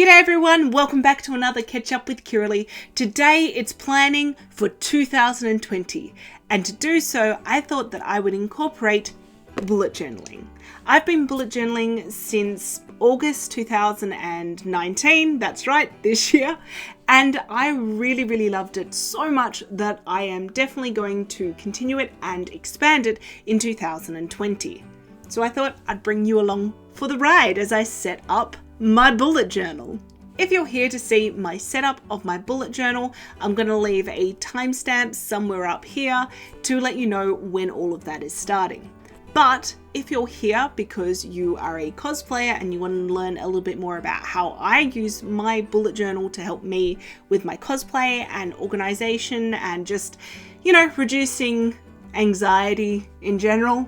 G'day everyone, welcome back to another Catch Up with Kiralee. Today it's planning for 2020, and to do so I thought that I would incorporate bullet journaling. I've been bullet journaling since August 2019, that's right, this year, and I really loved it so much that I am definitely going to continue it and expand it in 2020. So I thought I'd bring you along for the ride as I set up my bullet journal. If you're here to see my setup of my bullet journal, I'm going to leave a timestamp somewhere up here to let you know when all of that is starting. But if you're here because you are a cosplayer and you want to learn a little bit more about how I use my bullet journal to help me with my cosplay and organization and just, reducing anxiety in general,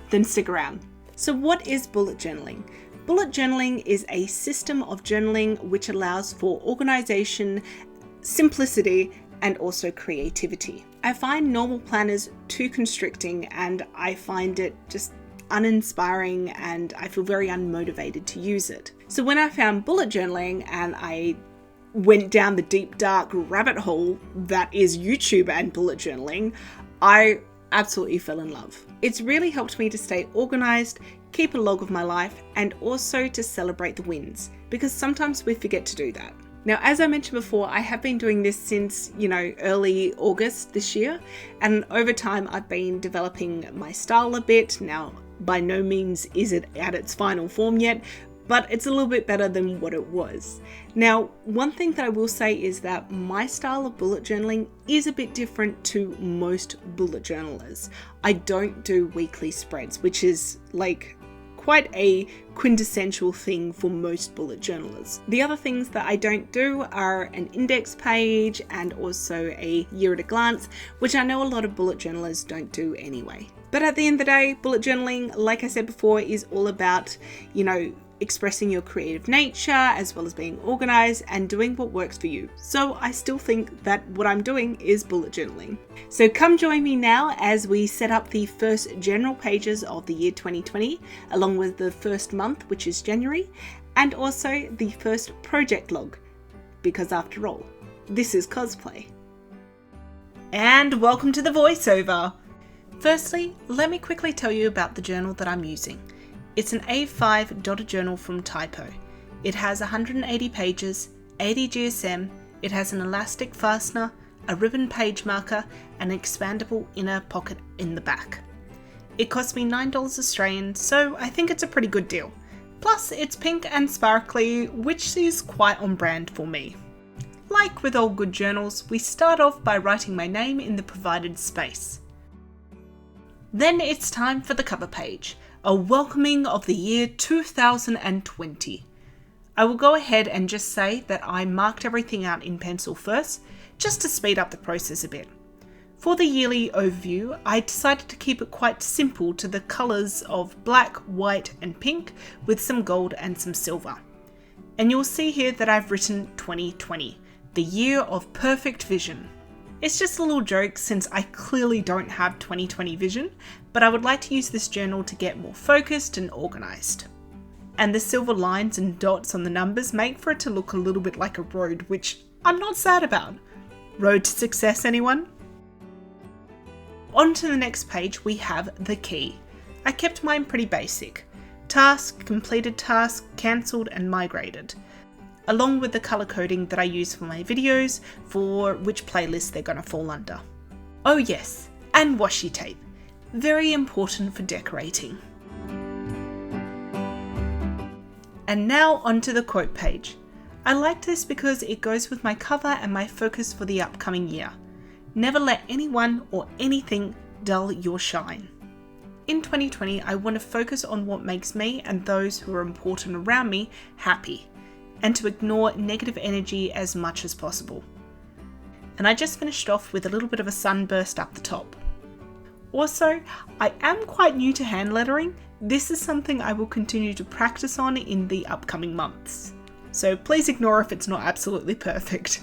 then stick around. So what is bullet journaling? Bullet journaling is a system of journaling which allows for organization, simplicity, and also creativity. I find normal planners too constricting and I find it just uninspiring and I feel very unmotivated to use it. So when I found bullet journaling and I went down the deep dark rabbit hole that is YouTube and bullet journaling, I absolutely fell in love. It's really helped me to stay organized, keep a log of my life, and also to celebrate the wins, because sometimes we forget to do that. Now, as I mentioned before, I have been doing this since, early August this year, and over time I've been developing my style a bit. Now, by no means is it at its final form yet, but it's a little bit better than what it was. Now, one thing that I will say is that my style of bullet journaling is a bit different to most bullet journalers. I don't do weekly spreads, which is quite a quintessential thing for most bullet journalers. The other things that I don't do are an index page and also a year at a glance, which I know a lot of bullet journalers don't do anyway. But at the end of the day, bullet journaling, like I said before, is all about, expressing your creative nature as well as being organized and doing what works for you. So I still think that what I'm doing is bullet journaling. So come join me now as we set up the first general pages of the year 2020, along with the first month, which is January, and also the first project log, because after all, this is cosplay. And welcome to the voiceover. Firstly, let me quickly tell you about the journal that I'm using. It's an A5 dotted journal from Typo. It has 180 pages, 80 GSM, it has an elastic fastener, a ribbon page marker, and an expandable inner pocket in the back. It cost me $9 Australian, so I think it's a pretty good deal. Plus, it's pink and sparkly, which is quite on brand for me. Like with all good journals, we start off by writing my name in the provided space. Then it's time for the cover page. A welcoming of the year 2020. I will go ahead and just say that I marked everything out in pencil first, just to speed up the process a bit. For the yearly overview, I decided to keep it quite simple to the colours of black, white and pink with some gold and some silver. And you'll see here that I've written 2020, the year of perfect vision. It's just a little joke since I clearly don't have 2020 vision, but I would like to use this journal to get more focused and organised. And the silver lines and dots on the numbers make for it to look a little bit like a road, which I'm not sad about. Road to success, anyone? On to the next page, we have the key. I kept mine pretty basic. Task, completed task, cancelled and migrated, along with the colour coding that I use for my videos for which playlist they're going to fall under. Oh yes, and washi tape. Very important for decorating. And now onto the quote page. I like this because it goes with my cover and my focus for the upcoming year. Never let anyone or anything dull your shine. In 2020, I want to focus on what makes me and those who are important around me happy, and to ignore negative energy as much as possible. And I just finished off with a little bit of a sunburst up the top. Also, I am quite new to hand lettering. This is something I will continue to practice on in the upcoming months. So please ignore if it's not absolutely perfect.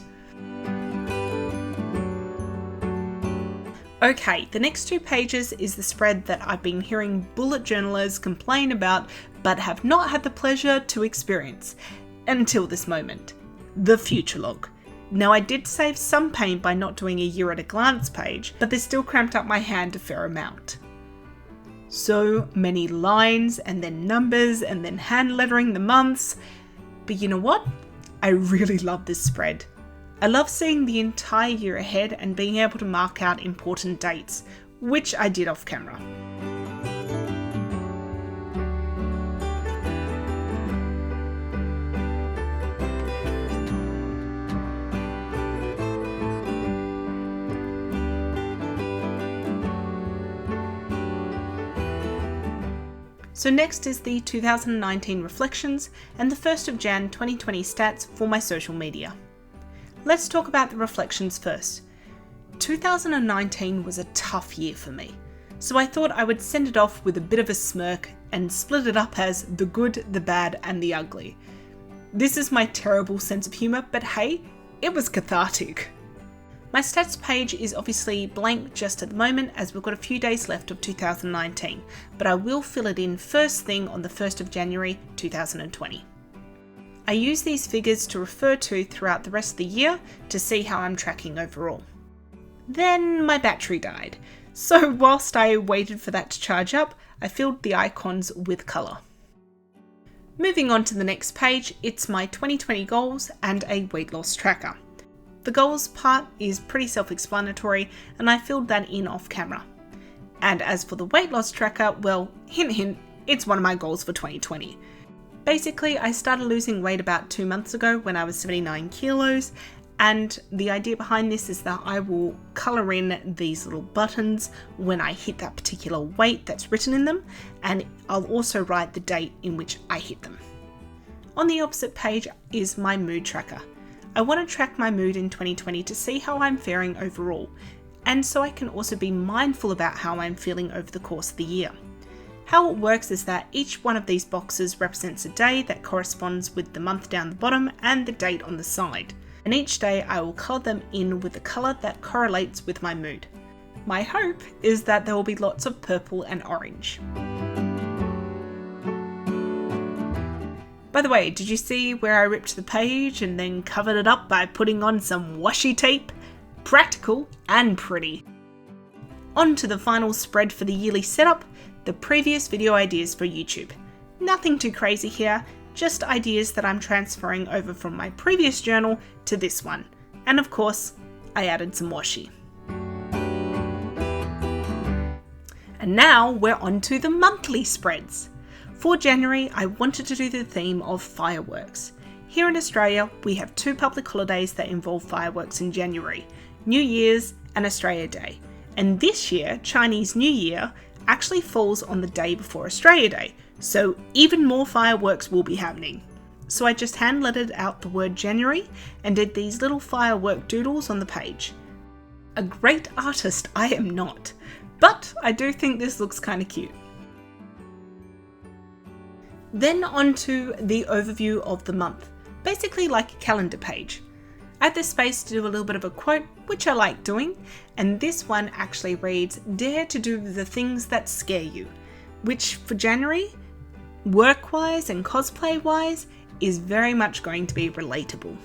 Okay, the next 2 pages is the spread that I've been hearing bullet journalers complain about but have not had the pleasure to experience. until this moment, the future log. Now I did save some pain by not doing a year at a glance page, but this still cramped up my hand a fair amount. So many lines and then numbers and then hand lettering the months. But you know what? I really love this spread. I love seeing the entire year ahead and being able to mark out important dates, which I did off camera. So next is the 2019 reflections and the 1st of Jan 2020 stats for my social media. Let's talk about the reflections first. 2019 was a tough year for me, so I thought I would send it off with a bit of a smirk and split it up as the good, the bad and the ugly. This is my terrible sense of humour, but hey, it was cathartic. My stats page is obviously blank just at the moment as we've got a few days left of 2019, but I will fill it in first thing on the 1st of January 2020. I use these figures to refer to throughout the rest of the year to see how I'm tracking overall. Then my battery died, so whilst I waited for that to charge up, I filled the icons with colour. Moving on to the next page, it's my 2020 goals and a weight loss tracker. The goals part is pretty self-explanatory and I filled that in off camera. And as for the weight loss tracker, well, hint hint, it's one of my goals for 2020. Basically, I started losing weight about 2 months ago when I was 79 kilos, and the idea behind this is that I will colour in these little buttons when I hit that particular weight that's written in them, and I'll also write the date in which I hit them. On the opposite page is my mood tracker. I want to track my mood in 2020 to see how I'm faring overall, and so I can also be mindful about how I'm feeling over the course of the year. How it works is that each one of these boxes represents a day that corresponds with the month down the bottom and the date on the side, and each day I will colour them in with the colour that correlates with my mood. My hope is that there will be lots of purple and orange. By the way, did you see where I ripped the page and then covered it up by putting on some washi tape? Practical and pretty. On to the final spread for the yearly setup, the previous video ideas for YouTube. Nothing too crazy here, just ideas that I'm transferring over from my previous journal to this one. And of course, I added some washi. And now we're on to the monthly spreads. For January, I wanted to do the theme of fireworks. Here in Australia, we have 2 public holidays that involve fireworks in January, New Year's and Australia Day. And this year, Chinese New Year actually falls on the day before Australia Day, so even more fireworks will be happening. So I just hand lettered out the word January and did these little firework doodles on the page. A great artist I am not, but I do think this looks kind of cute. Then on to the overview of the month, basically like a calendar page. I had this space to do a little bit of a quote, which I like doing, and this one actually reads, "Dare to do the things that scare you," which for January, work-wise and cosplay-wise, is very much going to be relatable.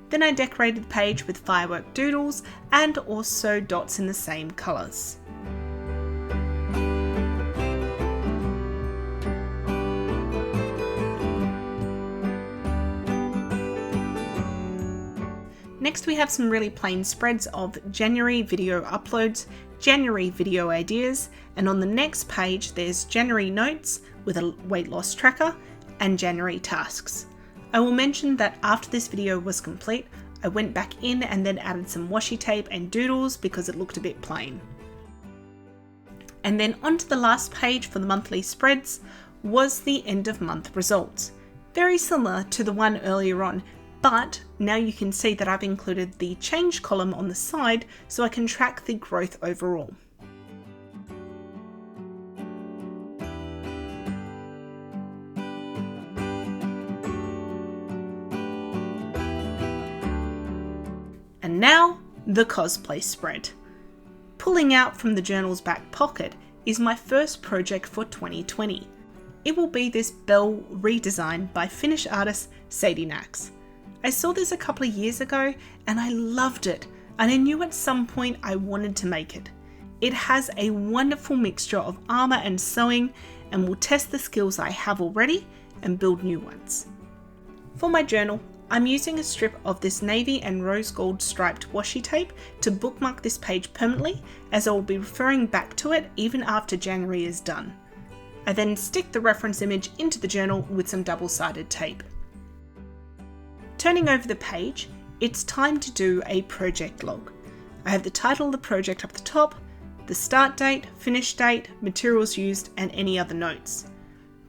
Then I decorated the page with firework doodles and also dots in the same colours. Next we have some really plain spreads of January video uploads, January video ideas, and on the next page there's January notes with a weight loss tracker and January tasks. I will mention that after this video was complete, I went back in and then added some washi tape and doodles because it looked a bit plain. And then onto the last page for the monthly spreads was the end of month results. Very similar to the one earlier on, but now you can see that I've included the change column on the side so I can track the growth overall. And now, the cosplay spread. Pulling out from the journal's back pocket is my first project for 2020. It will be this bell redesign by Finnish artist Sadie Nax. I saw this a couple of years ago and I loved it, and I knew at some point I wanted to make it. It has a wonderful mixture of armor and sewing and will test the skills I have already and build new ones. For my journal, I'm using a strip of this navy and rose gold striped washi tape to bookmark this page permanently, as I will be referring back to it even after January is done. I then stick the reference image into the journal with some double-sided tape. Turning over the page, it's time to do a project log. I have the title of the project up the top, the start date, finish date, materials used, and any other notes.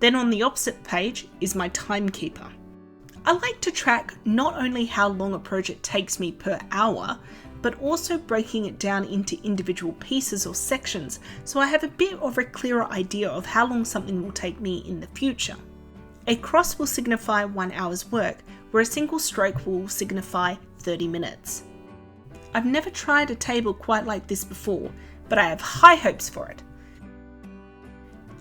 Then on the opposite page is my timekeeper. I like to track not only how long a project takes me per hour, but also breaking it down into individual pieces or sections so I have a bit of a clearer idea of how long something will take me in the future. A cross will signify 1 hour's work, where a single stroke will signify 30 minutes. I've never tried a table quite like this before, but I have high hopes for it.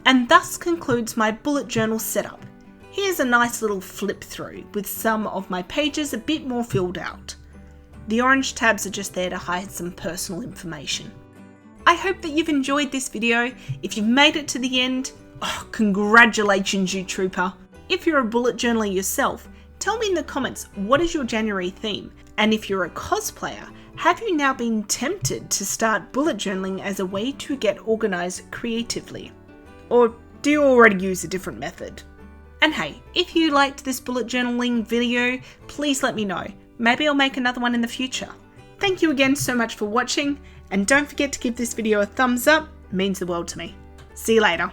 And thus concludes my bullet journal setup. Here's a nice little flip through with some of my pages a bit more filled out. The orange tabs are just there to hide some personal information. I hope that you've enjoyed this video. If you've made it to the end, congratulations, you trooper. If you're a bullet journaler yourself, tell me in the comments, what is your January theme? And if you're a cosplayer, have you now been tempted to start bullet journaling as a way to get organized creatively? Or do you already use a different method? And hey, if you liked this bullet journaling video, please let me know. Maybe I'll make another one in the future. Thank you again so much for watching, and don't forget to give this video a thumbs up, it means the world to me. See you later.